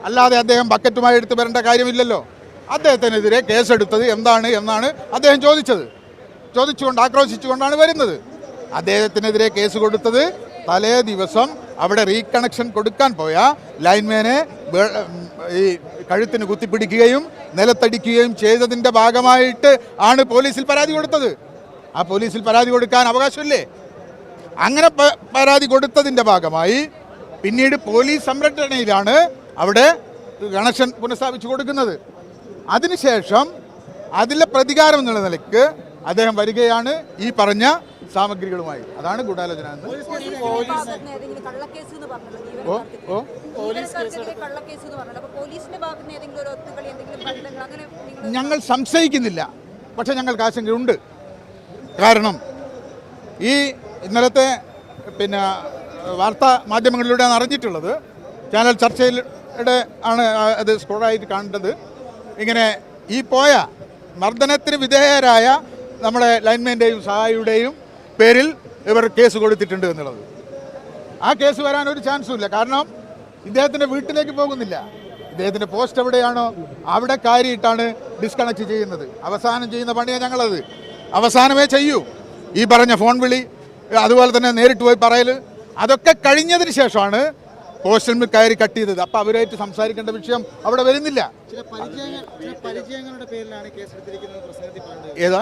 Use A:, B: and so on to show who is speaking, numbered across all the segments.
A: അല്ലാതെ അദ്ദേഹം ബക്കറ്റുമായി എടുത്ത് വരേണ്ട കാര്യമില്ലല്ലോ. അദ്ദേഹത്തിനെതിരെ കേസെടുത്തത് എന്താണ് എന്നാണ് അദ്ദേഹം ആക്രോശിച്ചുകൊണ്ടാണ് വരുന്നത്. അദ്ദേഹത്തിനെതിരെ കേസ് കൊടുത്തത് തലേ ദിവസം അവിടെ റീകണക്ഷൻ കൊടുക്കാൻ പോയ ലൈൻമാനെ ഈ കഴുത്തിന് കുത്തിപ്പിടിക്കുകയും നിലത്തടിക്കുകയും ചെയ്തതിൻ്റെ ഭാഗമായിട്ട് ആണ് പോലീസിൽ പരാതി കൊടുത്തത്. ആ പോലീസിൽ പരാതി കൊടുക്കാൻ അവകാശമില്ലേ? അങ്ങനെ പരാതി കൊടുത്തതിൻ്റെ ഭാഗമായി പിന്നീട് പോലീസ് സംരക്ഷണയിലാണ് അവിടെ കണക്ഷൻ പുനഃസ്ഥാപിച്ചു കൊടുക്കുന്നത്. അതിനുശേഷം അതിലെ പ്രതികാരം എന്നുള്ള നിലയ്ക്ക് അദ്ദേഹം വരികയാണ് ഈ പറഞ്ഞ സാമഗ്രികളുമായി. അതാണ് ഗൂഢാലോചന എന്ന്. ഞങ്ങൾ സംശയിക്കുന്നില്ല, പക്ഷെ ഞങ്ങൾക്ക് ആശങ്കയുണ്ട്. കാരണം ഈ ഇന്നലത്തെ വാർത്താ മാധ്യമങ്ങളിലൂടെയാണ് അറിഞ്ഞിട്ടുള്ളത്, ചാനൽ ചർച്ചയിലൂടെ ആണ് അത് സ്കോഡായിട്ട് കാണേണ്ടത്. ഇങ്ങനെ ഈ പോയ മർദ്ദനത്തിന് വിധേയരായ നമ്മുടെ ലൈൻമാൻ്റെയും സഹായിയുടെയും പേരിൽ ഇവർ കേസ് കൊടുത്തിട്ടുണ്ട് എന്നുള്ളത്. ആ കേസ് വരാൻ ഒരു ചാൻസും ഇല്ല. കാരണം ഇദ്ദേഹത്തിൻ്റെ വീട്ടിലേക്ക് പോകുന്നില്ല. ഇദ്ദേഹത്തിൻ്റെ പോസ്റ്റ് എവിടെയാണോ അവിടെ കയറിയിട്ടാണ് ഡിസ്കണക്ട് ചെയ്യുന്നത്. അവസാനം ചെയ്യുന്ന പണിയാണ് ഞങ്ങളത്. അവസാനമേ ചെയ്യൂ. ഈ പറഞ്ഞ ഫോൺ വിളി, അതുപോലെ തന്നെ നേരിട്ട് പോയി പറയൽ, അതൊക്കെ കഴിഞ്ഞതിന് ശേഷമാണ് പോസ്റ്റലിൽ കയറി കട്ട് ചെയ്തത്. അപ്പം അവരായിട്ട് സംസാരിക്കേണ്ട വിഷയം അവിടെ വരുന്നില്ല. ഏതാ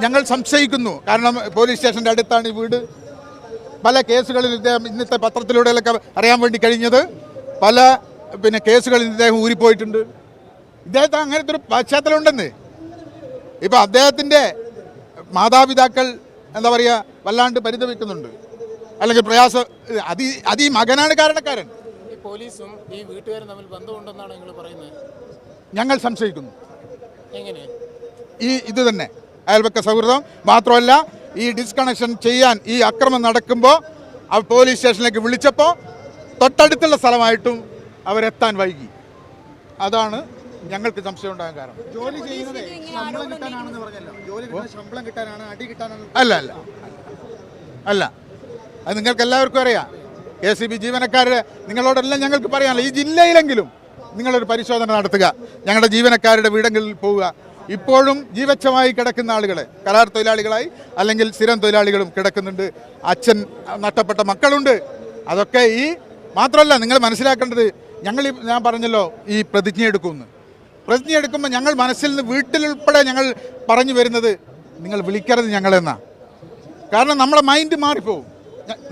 A: ഞങ്ങൾ സംശയിക്കുന്നു. കാരണം പോലീസ് സ്റ്റേഷൻ്റെ അടുത്താണ് ഈ വീട്. പല കേസുകളിൽ ഇദ്ദേഹം ഇന്നത്തെ പത്രത്തിലൂടെയൊക്കെ അറിയാൻ വേണ്ടി കഴിഞ്ഞത് പല കേസുകളിൽ ഇദ്ദേഹം ഊരിപ്പോയിട്ടുണ്ട്. ഇദ്ദേഹത്തെ അങ്ങനത്തെ ഒരു പശ്ചാത്തലം ഉണ്ടെന്ന്. ഇപ്പം അദ്ദേഹത്തിൻ്റെ മാതാപിതാക്കൾ എന്താ പറയുക, വല്ലാണ്ട് പരിതപിക്കുന്നുണ്ട്, അല്ലെങ്കിൽ പ്രയാസം. അത് ഈ മകനാണ് കാരണക്കാരൻ.
B: പോലീസും ഈ വീട്ടുകാരും തമ്മിൽ ബന്ധമുണ്ടെന്നാണ് നിങ്ങൾ പറയുന്നത്.
A: ഞങ്ങൾ സംശയിക്കുന്നു. എങ്ങനെ ഇത് തന്നെ അയൽപക്ക സൗഹൃദം മാത്രമല്ല, ഈ ഡിസ്കണക്ഷൻ ചെയ്യാൻ ഈ അക്രമം നടക്കുമ്പോൾ പോലീസ് സ്റ്റേഷനിലേക്ക് വിളിച്ചപ്പോൾ തൊട്ടടുത്തുള്ള സ്ഥലമായിട്ടും അവരെത്താൻ വൈകി. അതാണ് ഞങ്ങൾക്ക് സംശയം ഉണ്ടാകാൻ കാരണം.
C: ജോലി ചെയ്യുന്നത് ശമ്പളം കിട്ടാനാണെന്ന് പറഞ്ഞല്ലോ. ജോലി ശമ്പളം കിട്ടാനാണ്, അടി കിട്ടാനാണ്?
A: അല്ല അത് നിങ്ങൾക്ക് എല്ലാവർക്കും അറിയാം. KCB ജീവനക്കാരുടെ നിങ്ങളോടെല്ലാം ഞങ്ങൾക്ക് പറയാനല്ലോ, ഈ ജില്ലയിലെങ്കിലും നിങ്ങളൊരു പരിശോധന നടത്തുക. ഞങ്ങളുടെ ജീവനക്കാരുടെ വീടുകളിൽ പോവുക. ഇപ്പോഴും ജീവച്ഛമായി കിടക്കുന്ന ആളുകളെ, കരാർ തൊഴിലാളികളായി അല്ലെങ്കിൽ സ്ഥിരം തൊഴിലാളികളും കിടക്കുന്നുണ്ട്. അച്ഛൻ നഷ്ടപ്പെട്ട മക്കളുണ്ട്. അതൊക്കെ മാത്രമല്ല, നിങ്ങൾ മനസ്സിലാക്കേണ്ടത്, ഞാൻ പറഞ്ഞല്ലോ ഈ പ്രതിജ്ഞ എടുക്കുമ്പോൾ ഞങ്ങൾ മനസ്സിൽ നിന്ന് വീട്ടിലുൾപ്പെടെ ഞങ്ങൾ പറഞ്ഞു വരുന്നത്, നിങ്ങൾ വിളിക്കരുത് ഞങ്ങളെന്നാ. കാരണം നമ്മളെ മൈൻഡ് മാറിപ്പോവും.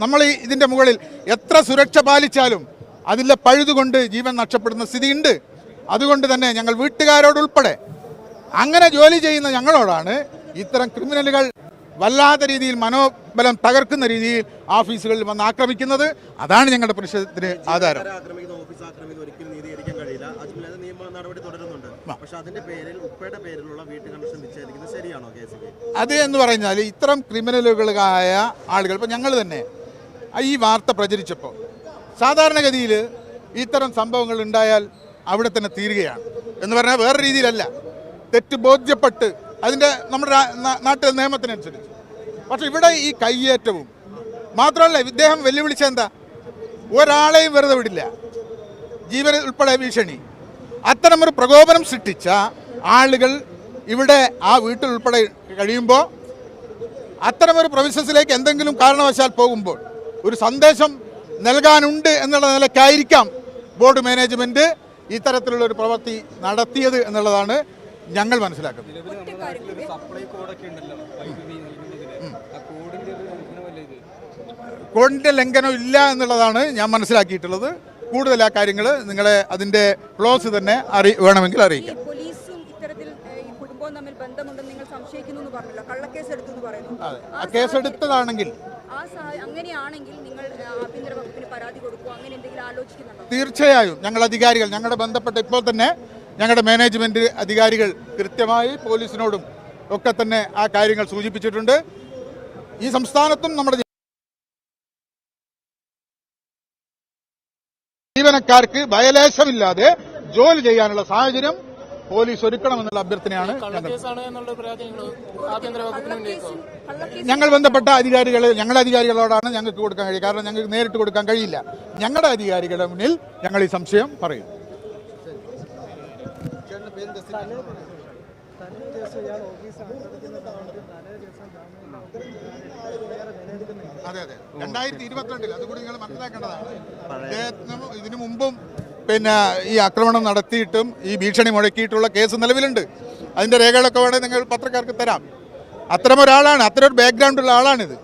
A: നമ്മൾ ഇതിൻ്റെ മുകളിൽ എത്ര സുരക്ഷ പാലിച്ചാലും അതിലെ പഴുതുകൊണ്ട് ജീവൻ നഷ്ടപ്പെടുന്ന സ്ഥിതിയുണ്ട്. അതുകൊണ്ട് തന്നെ ഞങ്ങൾ വീട്ടുകാരോടുൾപ്പെടെ അങ്ങനെ ജോലി ചെയ്യുന്ന ഞങ്ങളോടാണ് ഇത്തരം ക്രിമിനലുകൾ വല്ലാത്ത രീതിയിൽ മനോബലം തകർക്കുന്ന രീതിയിൽ ഓഫീസുകളിൽ വന്ന് ആക്രമിക്കുന്നത്. അതാണ് ഞങ്ങളുടെ പ്രതിഷേധത്തിന് ആധാരം. അത് എന്ന് പറഞ്ഞാൽ ഇത്തരം ക്രിമിനലുകളായ ആളുകൾ, ഇപ്പം ഞങ്ങൾ തന്നെ ഈ വാർത്ത പ്രചരിച്ചപ്പോൾ സാധാരണഗതിയിൽ ഇത്തരം സംഭവങ്ങൾ ഉണ്ടായാൽ അവിടെ തന്നെ തീരുകയാണ് എന്ന് പറഞ്ഞാൽ വേറെ രീതിയിലല്ല, തെറ്റ് ബോധ്യപ്പെട്ട് നമ്മുടെ നാട്ടിലെ നിയമത്തിനനുസരിച്ച്. പക്ഷെ ഇവിടെ ഈ കയ്യേറ്റവും മാത്രമല്ല, ഇദ്ദേഹം വെല്ലുവിളിച്ച എന്താ, ഒരാളെയും വെറുതെ വിടില്ല, ജീവൻ ഉൾപ്പെടെ ഭീഷണി. അത്തരമൊരു പ്രകോപനം സൃഷ്ടിച്ച ആളുകൾ ഇവിടെ ആ വീട്ടിൽ ഉൾപ്പെടെ കഴിയുമ്പോൾ, അത്തരമൊരു പ്രൊവിൻസസിലേക്ക് എന്തെങ്കിലും കാരണവശാൽ പോകുമ്പോൾ ഒരു സന്ദേശം നൽകാനുണ്ട് എന്നുള്ള നിലയ്ക്കായിരിക്കാം ബോർഡ് മാനേജ്മെൻറ്റ് ഇത്തരത്തിലുള്ളൊരു പ്രവൃത്തി നടത്തിയത് എന്നുള്ളതാണ് ഞങ്ങൾ മനസ്സിലാക്കുന്നത്. കോഡിൻ്റെ ലംഘനം ഇല്ല എന്നുള്ളതാണ് ഞാൻ മനസ്സിലാക്കിയിട്ടുള്ളത്. കൂടുതൽ ആ കാര്യങ്ങൾ നിങ്ങളെ അതിൻ്റെ ക്ലോസ് തന്നെ വേണമെങ്കിൽ അറിയിക്കാം. ആ കേസെടുത്തതാണെങ്കിൽ തീർച്ചയായും ഞങ്ങളുടെ ബന്ധപ്പെട്ട ഇപ്പോൾ തന്നെ ഞങ്ങളുടെ മാനേജ്മെൻറ്റ് അധികാരികൾ കൃത്യമായി പോലീസിനോടും ഒക്കെ തന്നെ ആ കാര്യങ്ങൾ സൂചിപ്പിച്ചിട്ടുണ്ട്. ഈ സംസ്ഥാനത്തും നമ്മുടെ ജീവനക്കാർക്ക് ഭയലേശമില്ലാതെ ജോലി ചെയ്യാനുള്ള സാഹചര്യം പോലീസ് ഒരുക്കണമെന്നുള്ള അഭ്യർത്ഥനയാണ് ഞങ്ങൾ.
B: കള്ളക്കേസാണ് എന്നുള്ള പരാതി നിങ്ങൾ ആഭ്യന്തര വകുപ്പിന് ഉന്നയിക്കോ?
A: ഞങ്ങൾ ബന്ധപ്പെട്ട അധികാരികൾ, ഞങ്ങളുടെ അധികാരികളോടാണ് ഞങ്ങൾക്ക് കൊടുക്കാൻ കഴിയുക. കാരണം ഞങ്ങൾക്ക് നേരിട്ട് കൊടുക്കാൻ കഴിയില്ല. ഞങ്ങളുടെ അധികാരികളുടെ മുന്നിൽ ഞങ്ങൾ ഈ സംശയം പറയും.
C: ചേട്ടന്റെ പേര്
A: അതെ അതെ 2022 അതുകൂടി നിങ്ങൾ മനസ്സിലാക്കേണ്ടതാണ്. അദ്ദേഹത്തിനും ഇതിനു മുമ്പും പിന്നെ ഈ ആക്രമണം നടത്തിയിട്ടും ഈ ഭീഷണി മുഴക്കിയിട്ടുള്ള കേസ് നിലവിലുണ്ട്. അതിന്റെ രേഖകളൊക്കെ വേണമെങ്കിൽ നിങ്ങൾ പത്രക്കാർക്ക് തരാം. അത്തരമൊരാളാണ്, അത്തരം ഒരു ബാക്ക്ഗ്രൗണ്ടുള്ള ആളാണിത്.